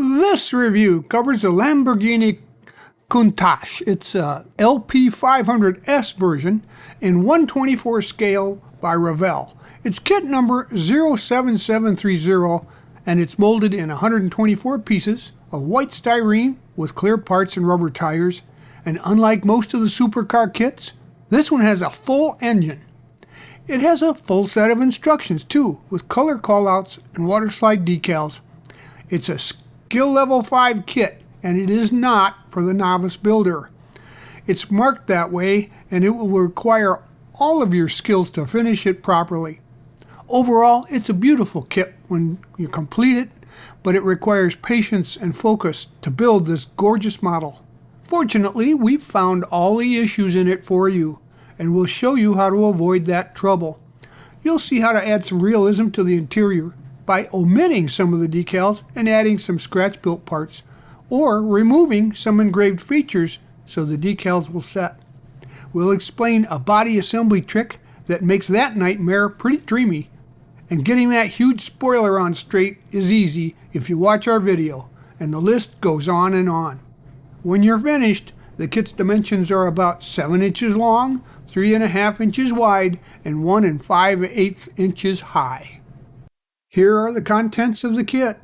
This review covers the Lamborghini Countach. It's a LP500S version in 1/24 scale by Revell. It's kit number 07730 and it's molded in 124 pieces of white styrene with clear parts and rubber tires. And unlike most of the supercar kits, this one has a full engine. It has a full set of instructions too, with color callouts and water slide decals. It's a skill level 5 kit, and it is not for the novice builder. It's marked that way, and it will require all of your skills to finish it properly. Overall, it's a beautiful kit when you complete it, but it requires patience and focus to build this gorgeous model. Fortunately, we've found all the issues in it for you, and we'll show you how to avoid that trouble. You'll see how to add some realism to the interior by omitting some of the decals and adding some scratch-built parts, or removing some engraved features so the decals will set. We'll explain a body assembly trick that makes that nightmare pretty dreamy, and getting that huge spoiler on straight is easy if you watch our video, and the list goes on and on. When you're finished, the kit's dimensions are about 7 inches long, 3.5 inches wide, and 1 5/8 inches high. Here are the contents of the kit.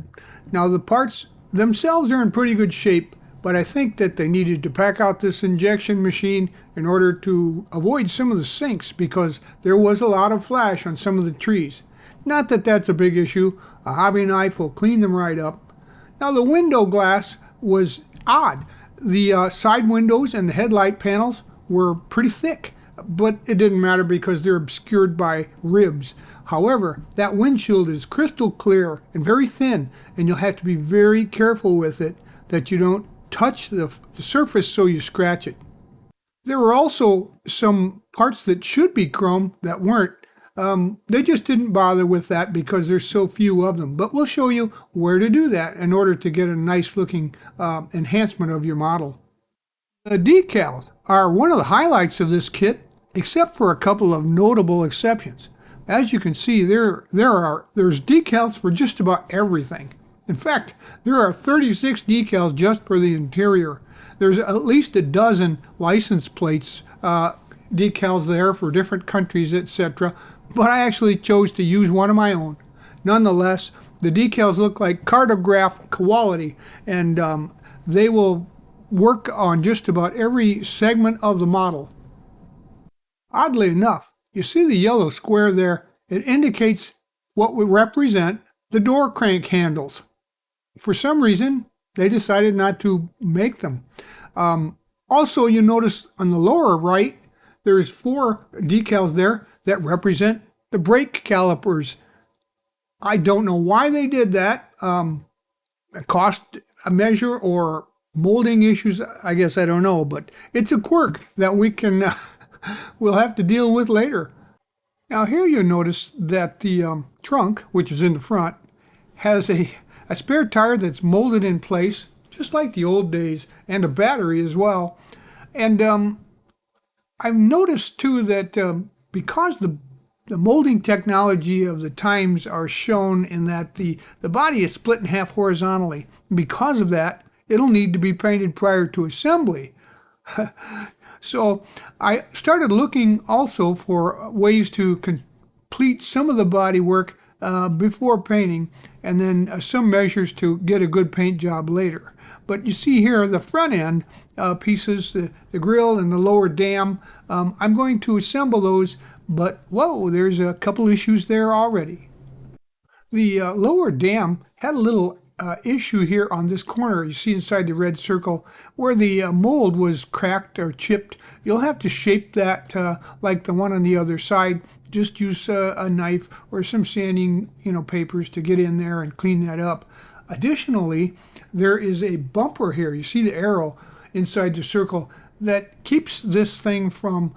Now the parts themselves are in pretty good shape, but I think that they needed to pack out this injection machine in order to avoid some of the sinks because there was a lot of flash on some of the trees. Not that that's a big issue. A hobby knife will clean them right up. Now the window glass was odd. The side windows and the headlight panels were pretty thick, but it didn't matter because they're obscured by ribs. However, that windshield is crystal clear and very thin, and you'll have to be very careful with it that you don't touch the surface so you scratch it. There were also some parts that should be chrome that weren't. They just didn't bother with that because there's so few of them. But we'll show you where to do that in order to get a nice looking enhancement of your model. The decals are one of the highlights of this kit, except for a couple of notable exceptions. As you can see, there's decals for just about everything. In fact, there are 36 decals just for the interior. There's at least a dozen license plates, decals there for different countries, etc. But I actually chose to use one of my own. Nonetheless, the decals look like cartograph quality, and they will work on just about every segment of the model. Oddly enough, you see the yellow square there? It indicates what would represent the door crank handles. For some reason, they decided not to make them. Also, you notice on the lower right, there's 4 decals there that represent the brake calipers. I don't know why they did that. Cost a measure or molding issues, I guess I don't know, but it's a quirk that we can we'll have to deal with later. Now here you notice that the trunk, which is in the front, has a spare tire that's molded in place, just like the old days, and a battery as well. And I've noticed too that because the molding technology of the times are shown in that the body is split in half horizontally, because of that, it'll need to be painted prior to assembly. So I started looking also for ways to complete some of the body work before painting, and then some measures to get a good paint job later. But you see here the front end pieces, the grille and the lower dam. I'm going to assemble those, but whoa, there's a couple issues there already. The lower dam had a little issue here on this corner. You see inside the red circle where the mold was cracked or chipped. You'll have to shape that like the one on the other side. Just use a knife or some sanding papers to get in there and clean that up. Additionally, there is a bumper here. You see the arrow inside the circle that keeps this thing from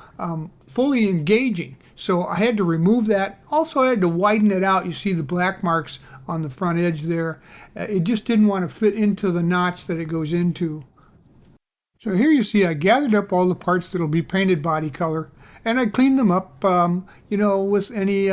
fully engaging. So I had to remove that. Also, I had to widen it out. You see the black marks on the front edge there. It just didn't want to fit into the knots that it goes into. So here you see I gathered up all the parts that'll be painted body color, and I cleaned them up, with any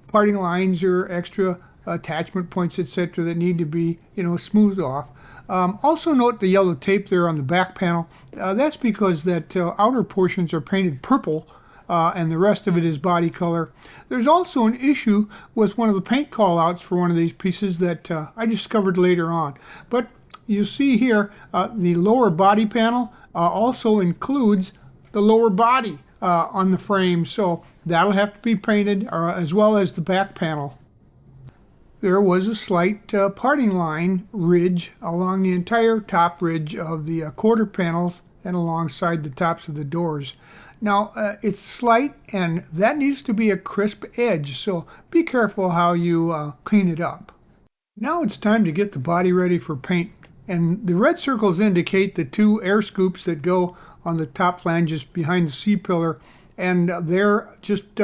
parting lines or extra attachment points, etc., that need to be, smoothed off. Also note the yellow tape there on the back panel. That's because that outer portions are painted purple, and the rest of it is body color. There's also an issue with one of the paint callouts for one of these pieces that I discovered later on. But you see here, the lower body panel also includes the lower body on the frame, so that'll have to be painted, as well as the back panel. There was a slight parting line ridge along the entire top ridge of the quarter panels and alongside the tops of the doors. Now, it's slight, and that needs to be a crisp edge, so be careful how you clean it up. Now it's time to get the body ready for paint, and the red circles indicate the two air scoops that go on the top flanges behind the C-pillar, and they're just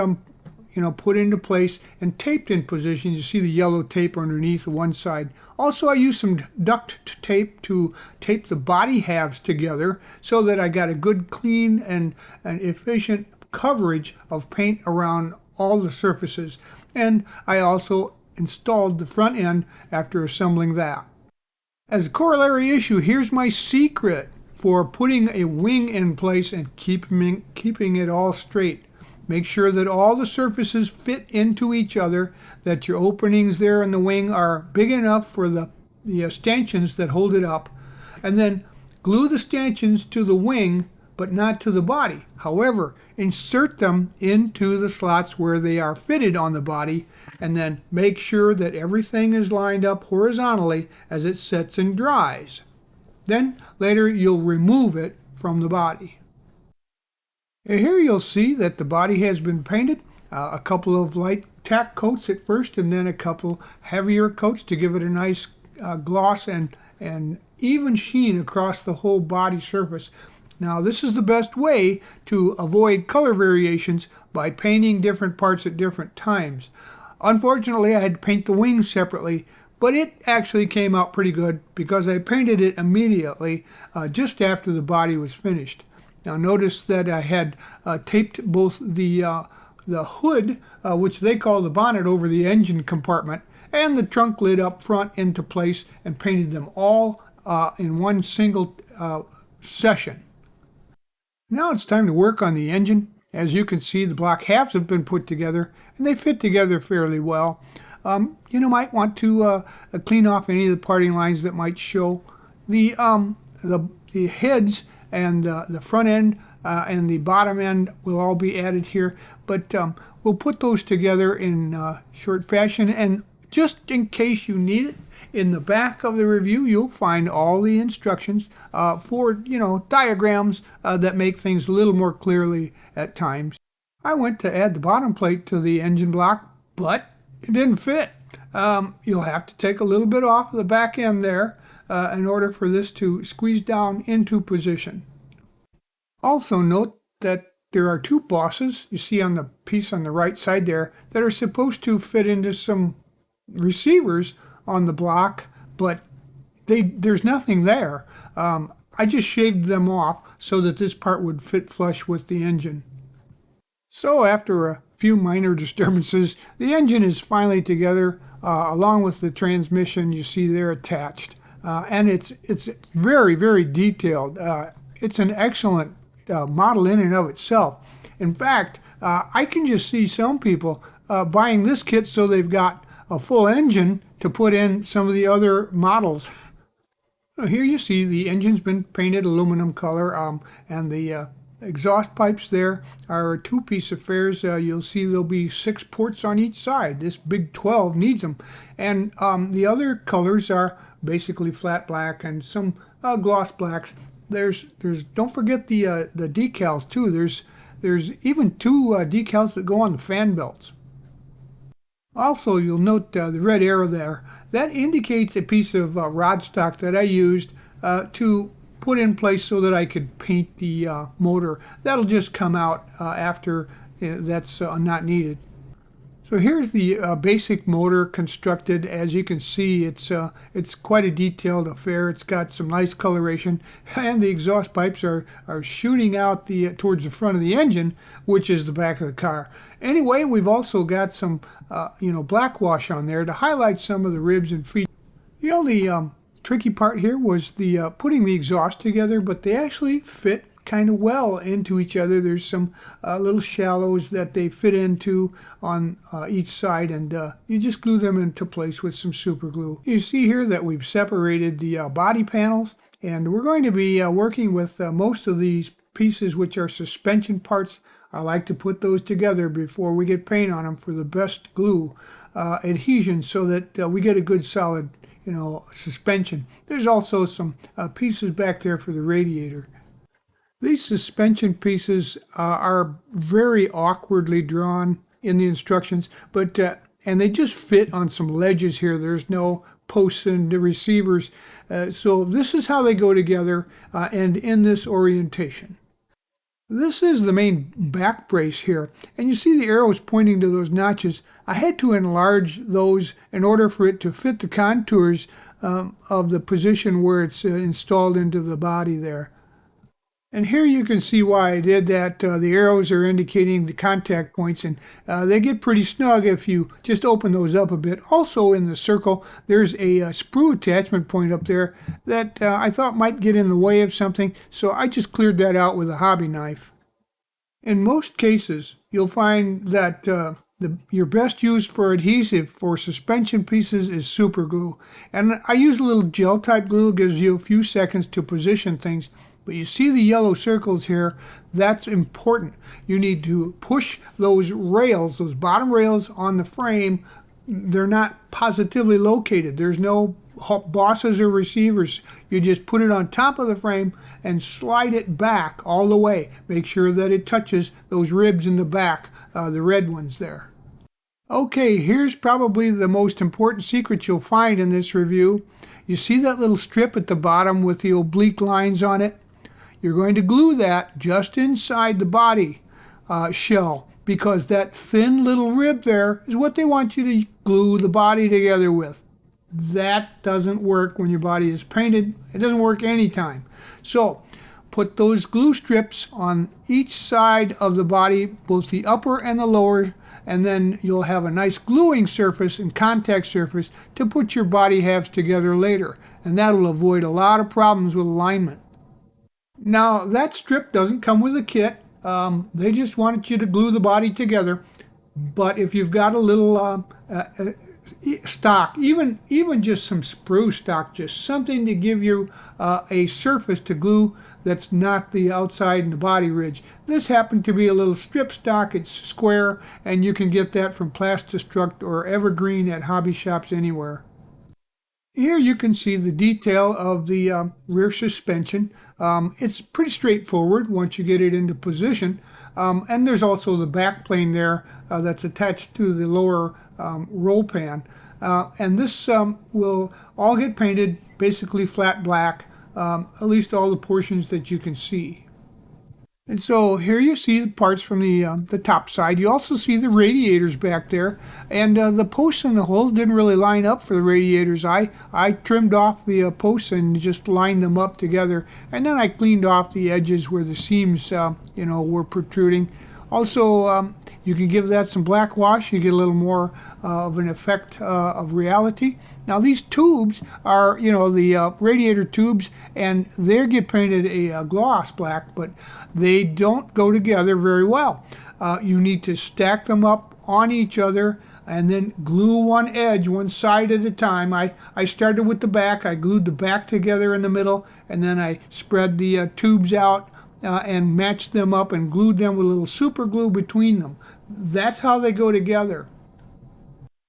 put into place and taped in position. You see the yellow tape underneath one side. Also, I used some duct tape to tape the body halves together so that I got a good, clean, and efficient coverage of paint around all the surfaces. And I also installed the front end after assembling that. As a corollary issue, here's my secret for putting a wing in place and keeping it all straight. Make sure that all the surfaces fit into each other, that your openings there in the wing are big enough for the stanchions that hold it up, and then glue the stanchions to the wing but not to the body. However, insert them into the slots where they are fitted on the body, and then make sure that everything is lined up horizontally as it sets and dries. Then later you'll remove it from the body. Here you'll see that the body has been painted. A couple of light tack coats at first, and then a couple heavier coats to give it a nice gloss and even sheen across the whole body surface. Now, this is the best way to avoid color variations by painting different parts at different times. Unfortunately, I had to paint the wings separately, but it actually came out pretty good because I painted it immediately just after the body was finished. Now notice that I had taped both the hood, which they call the bonnet, over the engine compartment, and the trunk lid up front into place, and painted them all in one single session. Now it's time to work on the engine. As you can see, the block halves have been put together, and they fit together fairly well. You might want to clean off any of the parting lines that might show. The heads and the front end and the bottom end will all be added here, but we'll put those together in short fashion, and just in case you need it, in the back of the review you'll find all the instructions for diagrams that make things a little more clearly at times. I went to add the bottom plate to the engine block, but it didn't fit. You'll have to take a little bit off the back end there in order for this to squeeze down into position. Also note that there are two bosses you see on the piece on the right side there that are supposed to fit into some receivers on the block, but there's nothing there. I just shaved them off so that this part would fit flush with the engine. So after a few minor disturbances, the engine is finally together along with the transmission you see there attached. And it's very, very detailed. It's an excellent model in and of itself. In fact, I can just see some people buying this kit so they've got a full engine to put in some of the other models. Here you see the engine's been painted aluminum color, and the exhaust pipes there are two-piece affairs. You'll see there'll be 6 ports on each side. This big 12 needs them. And the other colors are basically flat black and some gloss blacks. There's don't forget the decals too. There's even 2 decals that go on the fan belts. Also, you'll note the red arrow there. That indicates a piece of rod stock that I used to put in place so that I could paint the motor. That'll just come out after that's not needed. So here's the basic motor constructed. As you can see, it's quite a detailed affair. It's got some nice coloration, and the exhaust pipes are shooting out towards the front of the engine, which is the back of the car. Anyway, we've also got some black wash on there to highlight some of the ribs and feet. The only tricky part here was the putting the exhaust together, but they actually fit kind of well into each other. There's some little shallows that they fit into on each side, and you just glue them into place with some super glue. You see here that we've separated the body panels, and we're going to be working with most of these pieces, which are suspension parts. I like to put those together before we get paint on them for the best glue adhesion, so that we get a good solid suspension. There's also some pieces back there for the radiator. These suspension pieces are very awkwardly drawn in the instructions, but and they just fit on some ledges here. There's no posts and receivers, so this is how they go together and in this orientation. This is the main back brace here, and you see the arrows pointing to those notches. I had to enlarge those in order for it to fit the contours of the position where it's installed into the body there. And here you can see why I did that. The arrows are indicating the contact points, and they get pretty snug if you just open those up a bit. Also in the circle, there's a sprue attachment point up there that I thought might get in the way of something, so I just cleared that out with a hobby knife. In most cases, you'll find that your best use for adhesive for suspension pieces is super glue. And I use a little gel type glue. It gives you a few seconds to position things. But you see the yellow circles here, that's important. You need to push those rails, those bottom rails on the frame. They're not positively located. There's no bosses or receivers. You just put it on top of the frame and slide it back all the way. Make sure that it touches those ribs in the back, the red ones there. Okay, here's probably the most important secret you'll find in this review. You see that little strip at the bottom with the oblique lines on it? You're going to glue that just inside the body shell, because that thin little rib there is what they want you to glue the body together with. That doesn't work when your body is painted. It doesn't work anytime. So put those glue strips on each side of the body, both the upper and the lower, and then you'll have a nice gluing surface and contact surface to put your body halves together later. And that'll avoid a lot of problems with alignment. Now, that strip doesn't come with a kit. They just wanted you to glue the body together. But if you've got a little stock, even just some sprue stock, just something to give you a surface to glue that's not the outside and the body ridge. This happened to be a little strip stock. It's square, and you can get that from Plastistruct or Evergreen at hobby shops anywhere. Here you can see the detail of the rear suspension. It's pretty straightforward once you get it into position. And there's also the back plane there that's attached to the lower roll pan. And this will all get painted basically flat black, at least all the portions that you can see. And so here you see the parts from the top side. You also see the radiators back there, and the posts and the holes didn't really line up for the radiators. I trimmed off the posts and just lined them up together, and then I cleaned off the edges where the seams were protruding. Also, you can give that some black wash. You get a little more of an effect of reality. Now these tubes are, the radiator tubes, and they get painted a gloss black, but they don't go together very well. You need to stack them up on each other and then glue one edge, one side at a time. I started with the back. I glued the back together in the middle, and then I spread the tubes out and matched them up and glued them with a little super glue between them. That's how they go together.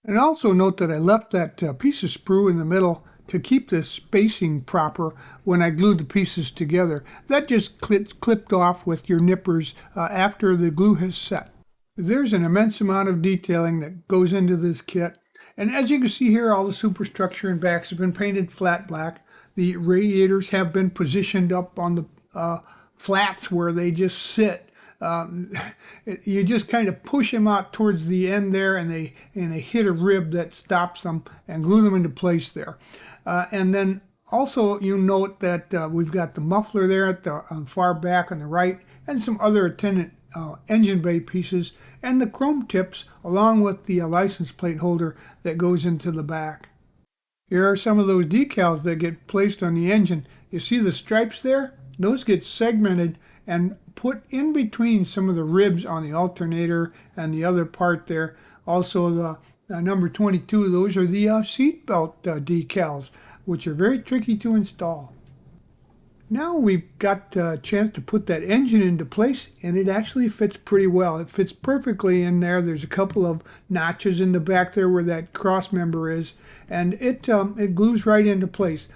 And also note that I left that piece of sprue in the middle to keep the spacing proper when I glued the pieces together. That just clipped off with your nippers after the glue has set. There's an immense amount of detailing that goes into this kit. And as you can see here, all the superstructure and backs have been painted flat black. The radiators have been positioned up on the flats where they just sit. You just kind of push them out towards the end there, and they hit a rib that stops them and glue them into place there. And then also you note that we've got the muffler there at the far back on the right, and some other attendant engine bay pieces, and the chrome tips along with the license plate holder that goes into the back. Here are some of those decals that get placed on the engine. You see the stripes there? Those get segmented and put in between some of the ribs on the alternator and the other part there. Also the number 22, those are the seat belt decals, which are very tricky to install. Now we've got a chance to put that engine into place, and it actually fits pretty well. It fits perfectly in there. There's a couple of notches in the back there where that cross member is, and it glues right into place.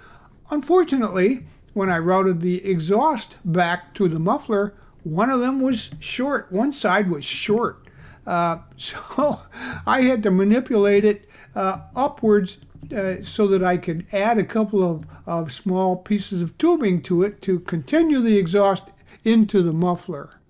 Unfortunately, when I routed the exhaust back to the muffler, one of them was short. One side was short. So I had to manipulate it upwards so that I could add a couple of small pieces of tubing to it to continue the exhaust into the muffler.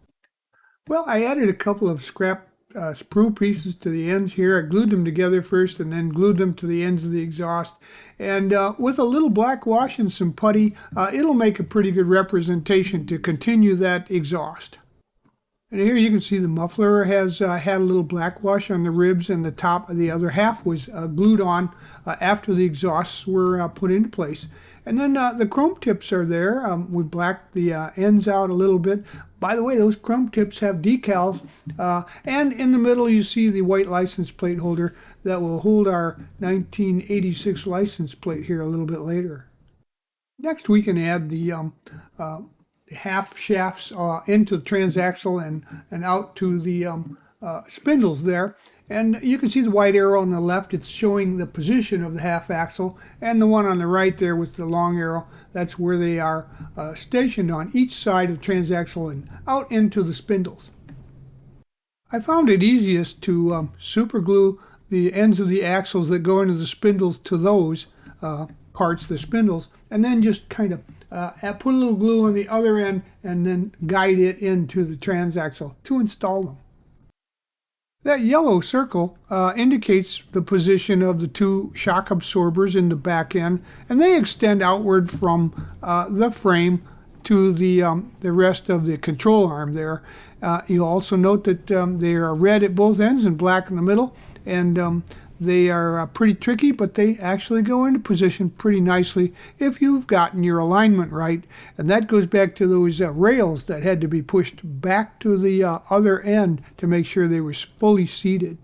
Well, I added a couple of scrap sprue pieces to the ends here. I glued them together first and then glued them to the ends of the exhaust. And with a little black wash and some putty, it'll make a pretty good representation to continue that exhaust. And here you can see the muffler has had a little black wash on the ribs, and the top of the other half was glued on after the exhausts were put into place. And then the chrome tips are there. We blacked the ends out a little bit. By the way, those chrome tips have decals. And in the middle you see the white license plate holder that will hold our 1986 license plate here a little bit later. Next we can add the half shafts into the transaxle and out to the spindles there. And you can see the white arrow on the left. It's showing the position of the half axle, and the one on the right there with the long arrow, that's where they are stationed on each side of the transaxle and out into the spindles. I found it easiest to super glue the ends of the axles that go into the spindles to those parts, the spindles, and then just kind of put a little glue on the other end and then guide it into the transaxle to install them. That yellow circle indicates the position of the two shock absorbers in the back end, and they extend outward from the frame to the rest of the control arm there. You'll also note that they are red at both ends and black in the middle, and they are pretty tricky, but they actually go into position pretty nicely if you've gotten your alignment right. And that goes back to those rails that had to be pushed back to the other end to make sure they were fully seated.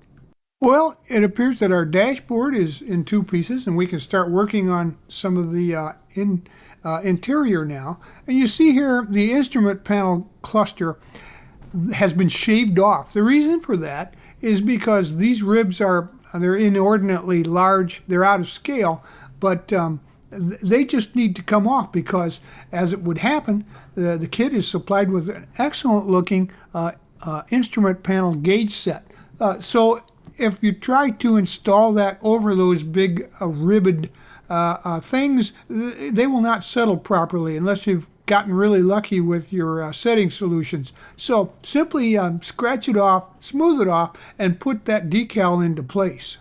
Well, it appears that our dashboard is in two pieces, and we can start working on some of the interior now. And you see here the instrument panel cluster has been shaved off. The reason for that is because these ribs they're inordinately large, they're out of scale, but they just need to come off because, as it would happen, the kit is supplied with an excellent looking instrument panel gauge set. So if you try to install that over those big ribbed things, they will not settle properly unless you've gotten really lucky with your setting solutions. So simply scratch it off, smooth it off, and put that decal into place.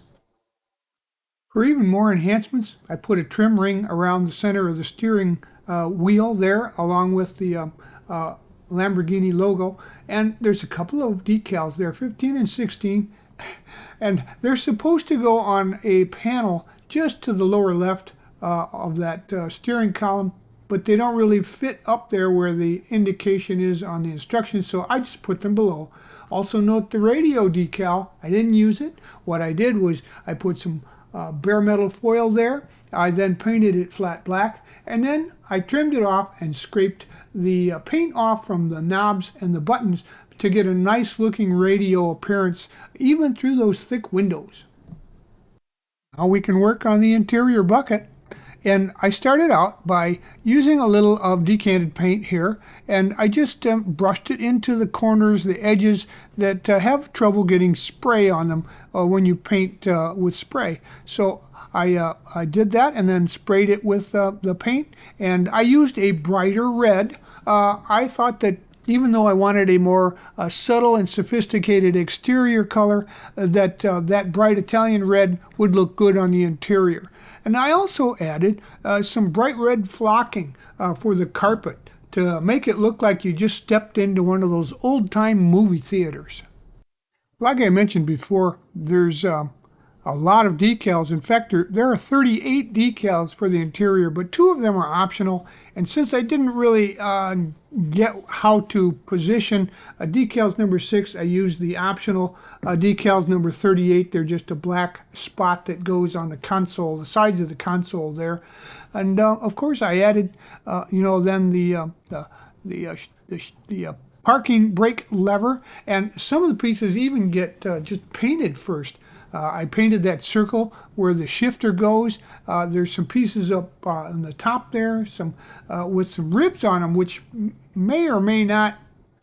For even more enhancements, I put a trim ring around the center of the steering wheel there, along with the Lamborghini logo. And there's a couple of decals there, 15 and 16, and they're supposed to go on a panel just to the lower left of that steering column, but they don't really fit up there where the indication is on the instructions, so I just put them below. Also note the radio decal. I didn't use it. What I did was I put some bare metal foil there. I then painted it flat black, and then I trimmed it off and scraped the paint off from the knobs and the buttons to get a nice looking radio appearance even through those thick windows. Now we can work on the interior bucket. And I started out by using a little of decanted paint here, and I just brushed it into the corners, the edges that have trouble getting spray on them when you paint with spray. So I did that and then sprayed it with the paint, and I used a brighter red. I thought that even though I wanted a more subtle and sophisticated exterior color, that bright Italian red would look good on the interior. And I also added some bright red flocking for the carpet to make it look like you just stepped into one of those old-time movie theaters. Like I mentioned before, there's a lot of decals. In fact, there are 38 decals for the interior, but 2 of them are optional. And since I didn't really get how to position decals number 6, I used the optional decals number 38. They're just a black spot that goes on the console, the sides of the console there. And of course, I added, then the parking brake lever, and some of the pieces even get just painted first. I painted that circle where the shifter goes. There's some pieces up on the top there, some with some ribs on them, which may or may not.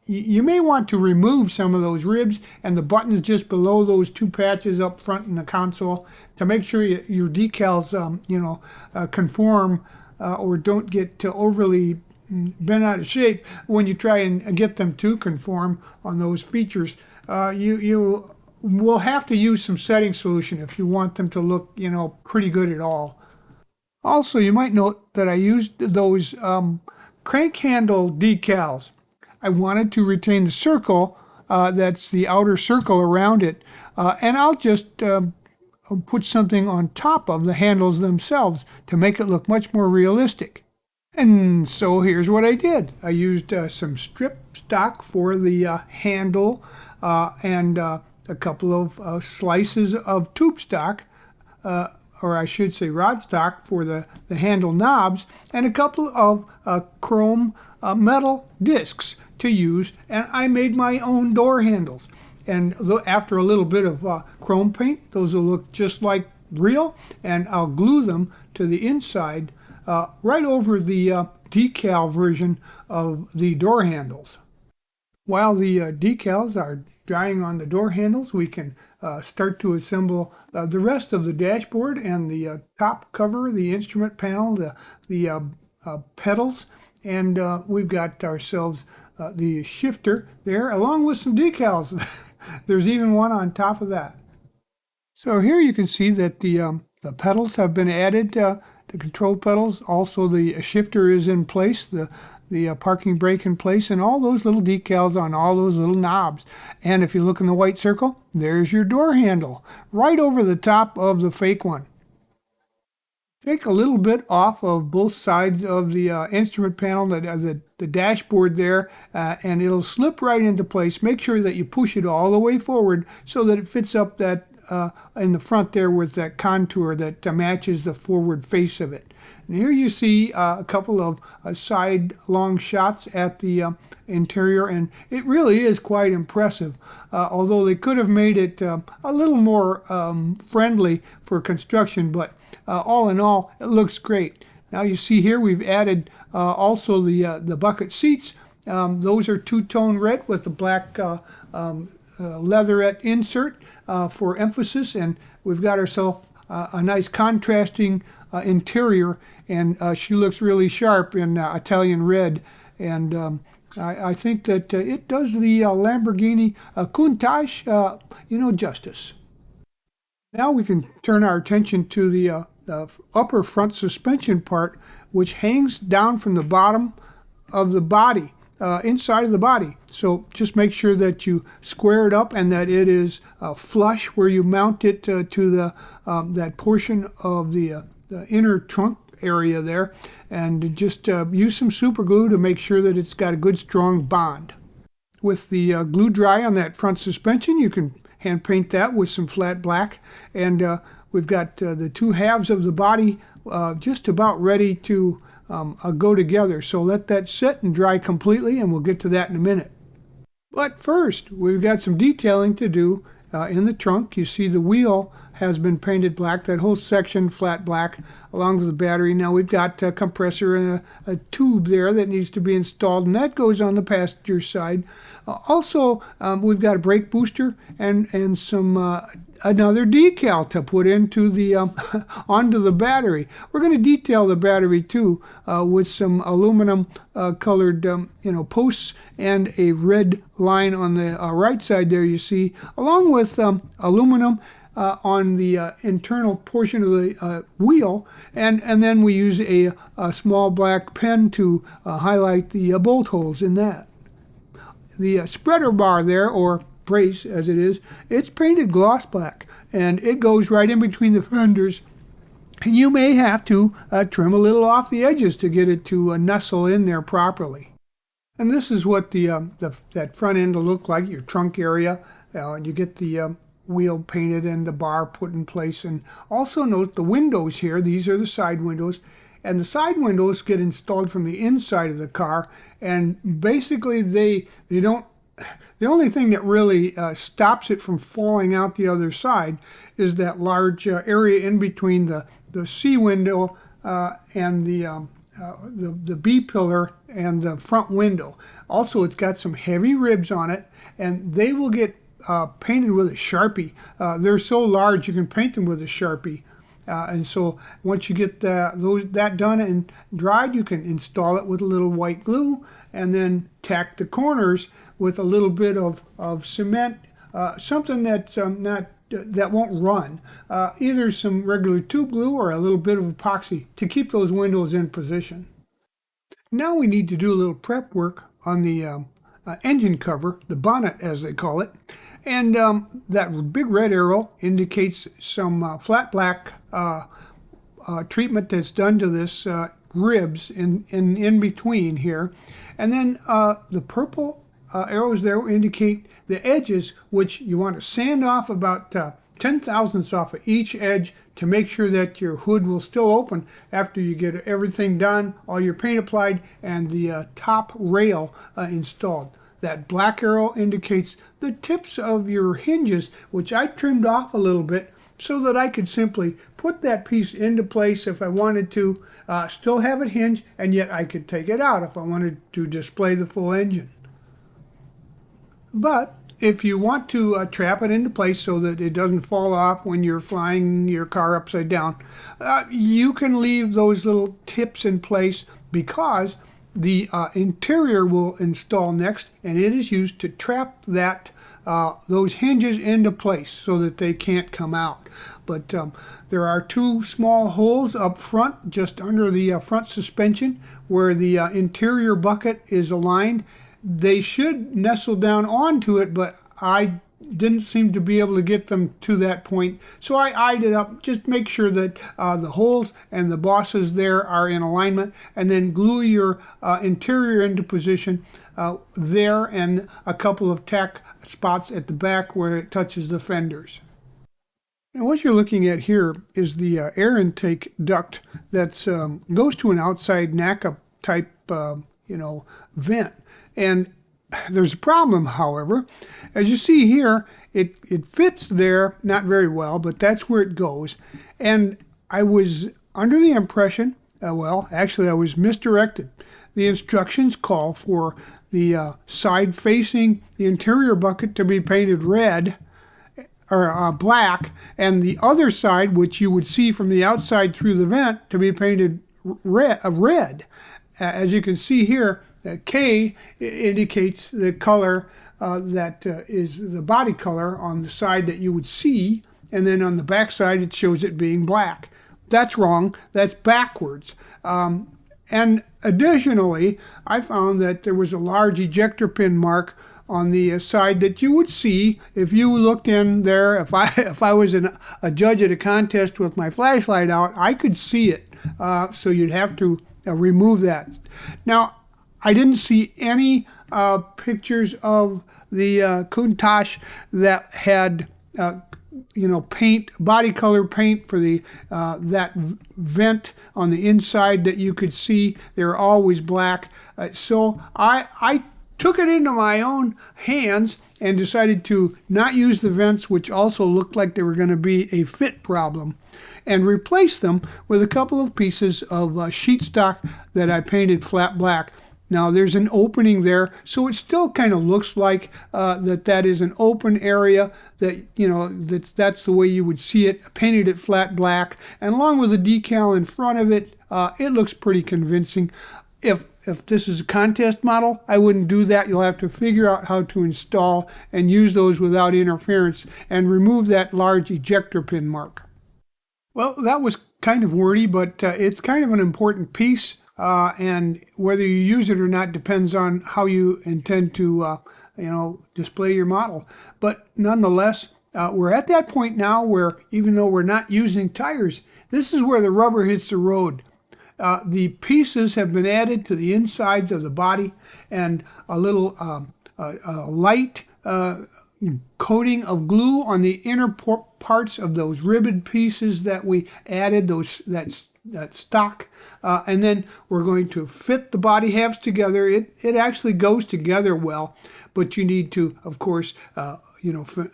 You may want to remove some of those ribs and the buttons just below those 2 patches up front in the console to make sure your decals, conform or don't get overly bent out of shape when you try and get them to conform on those features. You will have to use some setting solution if you want them to look, pretty good at all. Also, you might note that I used those crank handle decals. I wanted to retain the circle, that's the outer circle around it, and I'll just put something on top of the handles themselves to make it look much more realistic. And so here's what I did. I used some strip stock for the handle and a couple of slices of tube stock, or I should say rod stock for the handle knobs, and a couple of chrome metal discs to use, and I made my own door handles. And after a little bit of chrome paint, those will look just like real, and I'll glue them to the inside right over the decal version of the door handles. While the decals are drying on the door handles, we can start to assemble the rest of the dashboard and the top cover, the instrument panel, the pedals, and we've got ourselves the shifter there, along with some decals. There's even one on top of that. So here you can see that the pedals have been added, the control pedals. Also the shifter is in place, the parking brake in place, and all those little decals on all those little knobs. And if you look in the white circle, there's your door handle, right over the top of the fake one. Take a little bit off of both sides of the instrument panel, the dashboard there, and it'll slip right into place. Make sure that you push it all the way forward so that it fits up that in the front there with that contour that matches the forward face of it. And here you see a couple of side long shots at the interior, and it really is quite impressive. Although they could have made it a little more friendly for construction, but all in all, it looks great. Now you see here we've added also the bucket seats. Those are two-tone red with the black leatherette insert for emphasis, and we've got ourselves a nice contrasting interior, and she looks really sharp in Italian red, and I think that it does the Lamborghini Countach justice. Now we can turn our attention to the upper front suspension part, which hangs down from the bottom of the body, inside of the body. So just make sure that you square it up and that it is flush where you mount it to the that portion of the inner trunk area there, and just use some super glue to make sure that it's got a good strong bond. With the glue dry on that front suspension, you can hand paint that with some flat black, and we've got the two halves of the body just about ready to go together. So let that set and dry completely, and we'll get to that in a minute. But first, we've got some detailing to do in the trunk. You see the wheel has been painted black, that whole section flat black, along with the battery. Now we've got a compressor and a tube there that needs to be installed, and that goes on the passenger side. Also, we've got a brake booster and some another decal to put into the onto the battery. We're going to detail the battery too with some aluminum colored posts and a red line on the right side there, you see, along with aluminum on the internal portion of the wheel, and then we use a small black pen to highlight the bolt holes in that. The spreader bar there, or brace as it is, it's painted gloss black, and it goes right in between the fenders. And you may have to trim a little off the edges to get it to nestle in there properly. And this is what that front end will look like, your trunk area. You get the wheel painted and the bar put in place. And also note the windows here. These are the side windows. And the side windows get installed from the inside of the car. And basically they don't, the only thing that really stops it from falling out the other side is that large area in between the C window and the B pillar and the front window. Also, it's got some heavy ribs on it, and they will get painted with a Sharpie. They're so large you can paint them with a Sharpie. And so once you get that done and dried, you can install it with a little white glue and then tack the corners with a little bit of cement, something that's that won't run. Either some regular tube glue or a little bit of epoxy to keep those windows in position. Now we need to do a little prep work on the engine cover, the bonnet as they call it. And that big red arrow indicates some flat black treatment that's done to this ribs in between here. And then the purple arrows there indicate the edges, which you want to sand off about 10 thousandths off of each edge to make sure that your hood will still open after you get everything done, all your paint applied, and the top rail installed. That black arrow indicates the tips of your hinges, which I trimmed off a little bit so that I could simply put that piece into place if I wanted to, still have it hinge, and yet I could take it out if I wanted to display the full engine. But if you want to trap it into place so that it doesn't fall off when you're flying your car upside down, you can leave those little tips in place because the interior will install next, and it is used to trap that those hinges into place so that they can't come out. But there are two small holes up front, just under the front suspension, where the interior bucket is aligned. They should nestle down onto it, but I didn't seem to be able to get them to that point. So I eyed it up, just make sure that the holes and the bosses there are in alignment, and then glue your interior into position there, and a couple of tack spots at the back where it touches the fenders. And what you're looking at here is the air intake duct that goes to an outside NACA type vent. And there's a problem, however. As you see here, it fits there, not very well, but that's where it goes. And I was under the impression, actually I was misdirected. The instructions call for the side facing the interior bucket to be painted red, or black, and the other side, which you would see from the outside through the vent, to be painted red. As you can see here, K indicates the color that is the body color on the side that you would see, and then on the back side it shows it being black. That's wrong. That's backwards. And additionally, I found that there was a large ejector pin mark on the side that you would see if you looked in there. If I was a judge at a contest with my flashlight out, I could see it. So you'd have to remove that. Now, I didn't see any pictures of the Countach that had paint, body color paint for the that vent on the inside that you could see. They're always black. So I took it into my own hands and decided to not use the vents, which also looked like they were going to be a fit problem, and replace them with a couple of pieces of sheet stock that I painted flat black. Now there's an opening there, so it still kind of looks like that is an open area, that, you know, that's the way you would see it, painted it flat black, and along with the decal in front of it, it looks pretty convincing. If this is a contest model, I wouldn't do that. You'll have to figure out how to install and use those without interference and remove that large ejector pin mark. Well, that was kind of wordy, but it's kind of an important piece. And whether you use it or not depends on how you intend to, display your model. But nonetheless, we're at that point now where, even though we're not using tires, this is where the rubber hits the road. The pieces have been added to the insides of the body, and a little light coating of glue on the inner parts of those ribbed pieces that we added, that stock, and then we're going to fit the body halves together. It actually goes together well, but you need to, of course,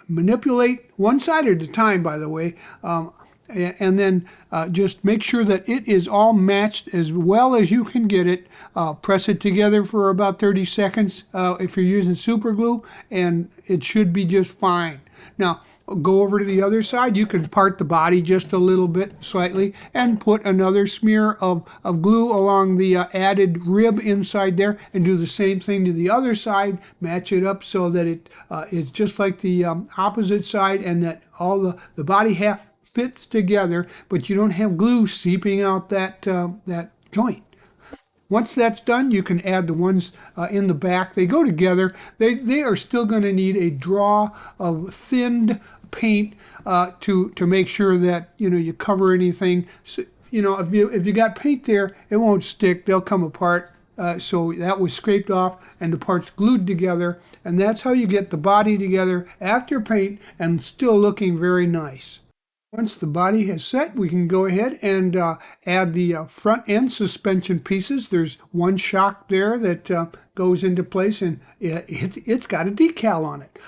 manipulate one side at a time, by the way, and then just make sure that it is all matched as well as you can get it. Press it together for about 30 seconds if you're using super glue, and it should be just fine. Now, go over to the other side. You can part the body just a little bit, slightly, and put another smear of glue along the added rib inside there, and do the same thing to the other side. Match it up so that it is just like the opposite side, and that all the body half fits together, but you don't have glue seeping out that joint. Once that's done, you can add the ones in the back. They go together. They are still going to need a draw of thinned paint to make sure that you cover anything. So, if you got paint there, it won't stick. They'll come apart. So that was scraped off and the parts glued together, and that's how you get the body together after paint and still looking very nice. Once the body has set, we can go ahead and add the front end suspension pieces. There's one shock there that goes into place, and it's got a decal on it.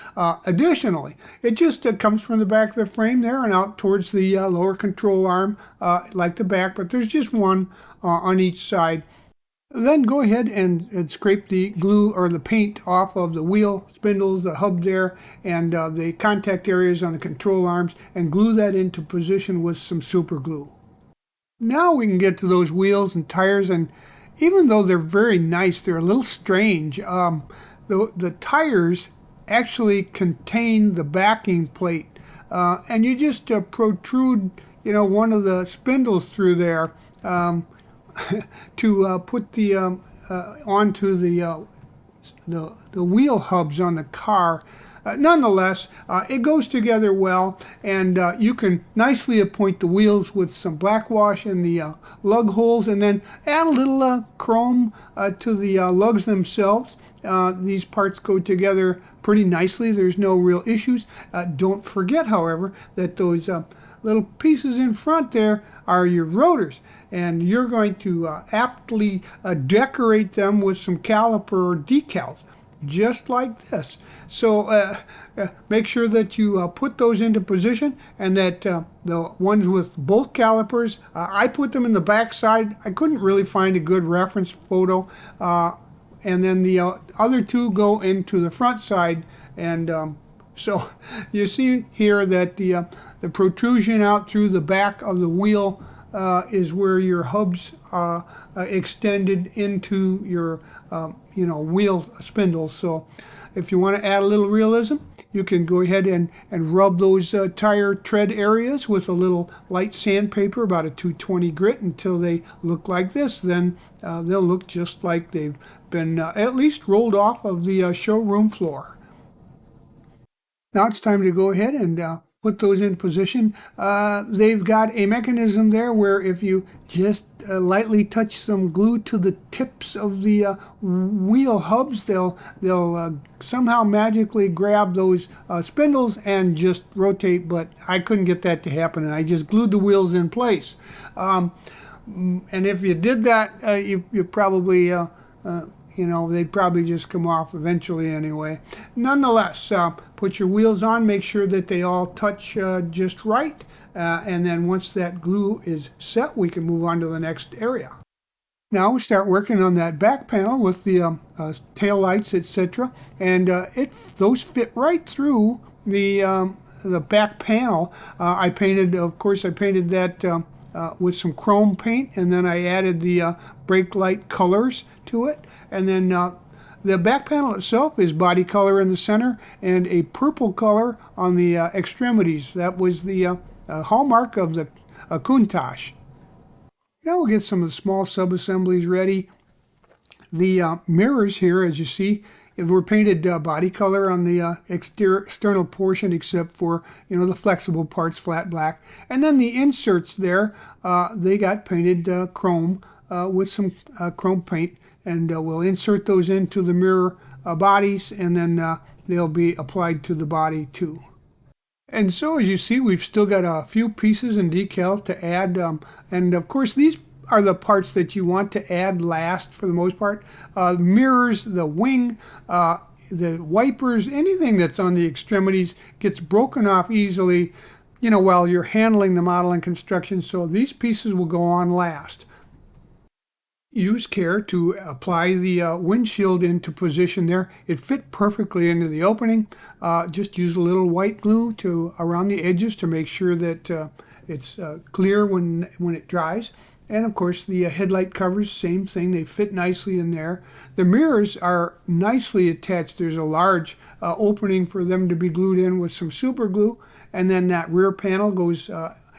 Additionally, it just comes from the back of the frame there and out towards the lower control arm, like the back, but there's just one on each side. Then go ahead and scrape the glue or the paint off of the wheel spindles, the hub there, and the contact areas on the control arms, and glue that into position with some super glue. Now we can get to those wheels and tires, and even though they're very nice, they're a little strange. The tires actually contain the backing plate, and you just protrude one of the spindles through there to put the onto the wheel hubs on the car. Nonetheless, it goes together well, and you can nicely appoint the wheels with some black wash in the lug holes, and then add a little chrome to the lugs themselves. These parts go together pretty nicely. There's no real issues. Don't forget, however, that those little pieces in front there are your rotors, and you're going to aptly decorate them with some caliper decals, just like this. So make sure that you put those into position, and that the ones with both calipers, I put them in the back side. I couldn't really find a good reference photo, and then the other two go into the front side, and so you see here that the protrusion out through the back of the wheel is where your hubs extended into your wheel spindles. So if you want to add a little realism, you can go ahead and rub those tire tread areas with a little light sandpaper, about a 220 grit, until they look like this. Then they'll look just like they've been at least rolled off of the showroom floor. Now it's time to go ahead and put those in position. They've got a mechanism there where if you just lightly touch some glue to the tips of the wheel hubs, they'll somehow magically grab those spindles and just rotate, but I couldn't get that to happen, and I just glued the wheels in place. And if you did that, you probably they'd probably just come off eventually anyway. Nonetheless, put your wheels on, make sure that they all touch just right, and then once that glue is set, we can move on to the next area. Now we start working on that back panel with the tail lights, etc. And those fit right through the back panel. I painted, of course, I painted that with some chrome paint, and then I added the brake light colors to it. And then the back panel itself is body color in the center and a purple color on the extremities. That was the hallmark of the Countach. Now we'll get some of the small sub-assemblies ready. The mirrors here, as you see, were painted body color on the external portion, except for the flexible parts, flat black. And then the inserts there, they got painted chrome with some chrome paint, and we'll insert those into the mirror bodies, and then they'll be applied to the body too. And so, as you see, we've still got a few pieces and decal to add, and of course these are the parts that you want to add last for the most part. Mirrors, the wing, the wipers, anything that's on the extremities gets broken off easily, while you're handling the model and construction, so these pieces will go on last. Use care to apply the windshield into position there. It fit perfectly into the opening. Just use a little white glue around the edges to make sure that it's clear when it dries. And of course the headlight covers, same thing, they fit nicely in there. The mirrors are nicely attached. There's a large opening for them to be glued in with some super glue, and then that rear panel goes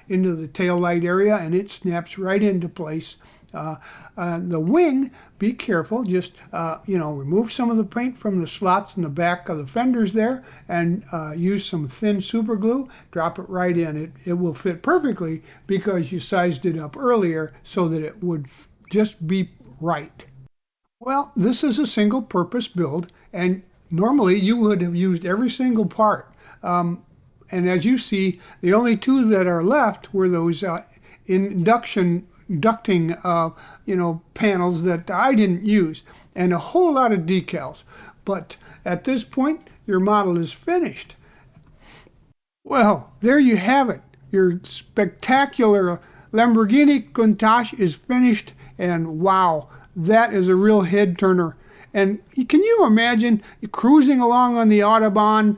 into the tail light area and it snaps right into place. The wing, be careful, just remove some of the paint from the slots in the back of the fenders there, and use some thin super glue, drop it right in. It will fit perfectly because you sized it up earlier so that it would just be right. Well, this is a single purpose build, and normally you would have used every single part. And as you see, the only two that are left were those ducting panels that I didn't use, and a whole lot of decals. But at this point, your model is finished. Well, there you have it. Your spectacular Lamborghini Countach is finished, and wow, that is a real head turner. And can you imagine cruising along on the Autobahn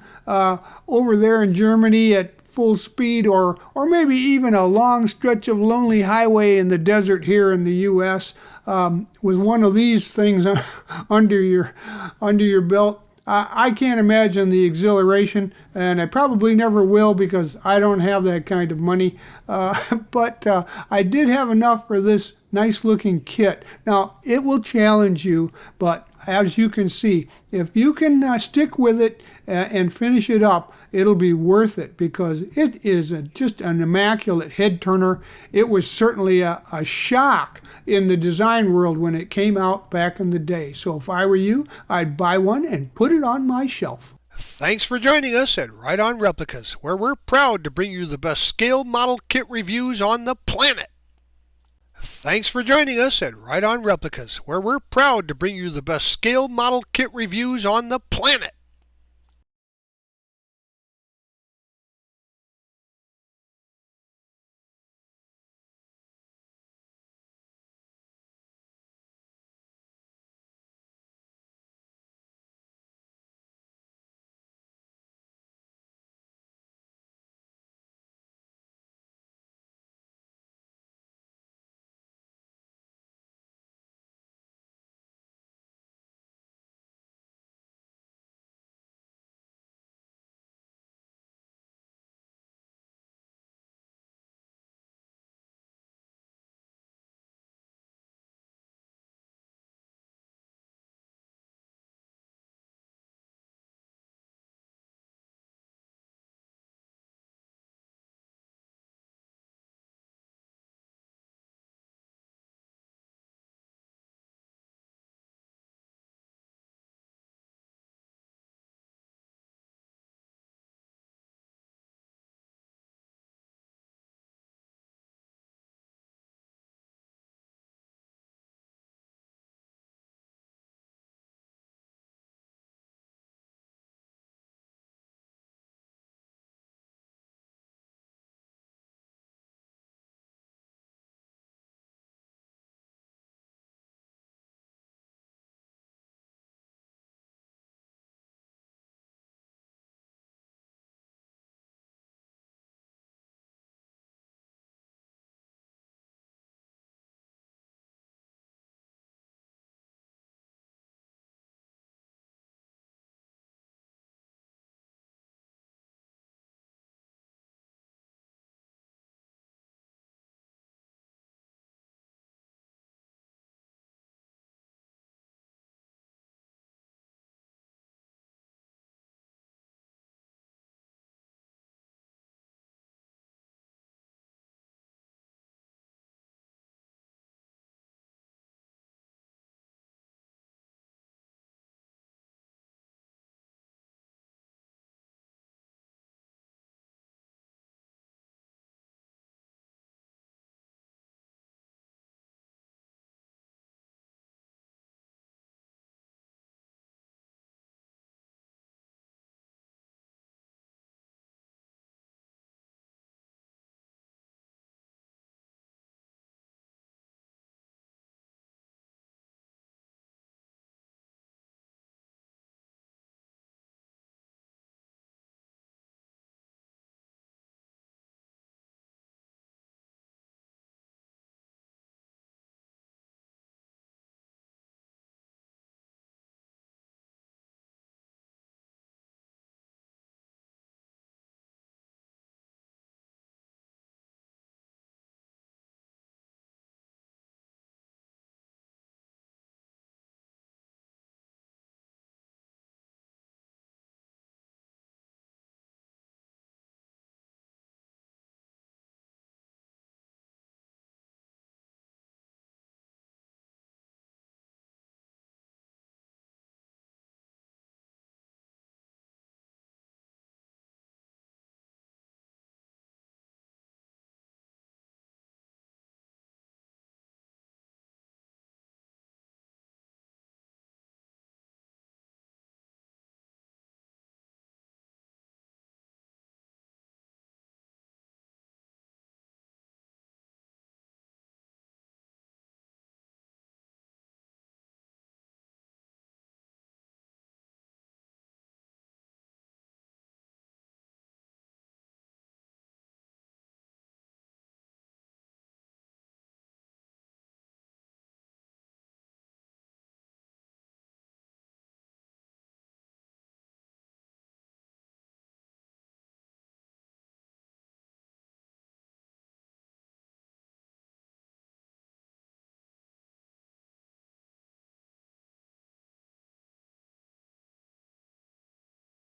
over there in Germany at full speed, or maybe even a long stretch of lonely highway in the desert here in the U.S. With one of these things under your belt? I can't imagine the exhilaration, and I probably never will because I don't have that kind of money. But I did have enough for this nice looking kit. Now, it will challenge you, but as you can see, if you can stick with it and finish it up, it'll be worth it, because it is just an immaculate head turner. It was certainly a shock in the design world when it came out back in the day. So if I were you, I'd buy one and put it on my shelf. Thanks for joining us at Right On Replicas, where we're proud to bring you the best scale model kit reviews on the planet. Thanks for joining us at Right On Replicas, where we're proud to bring you the best scale model kit reviews on the planet.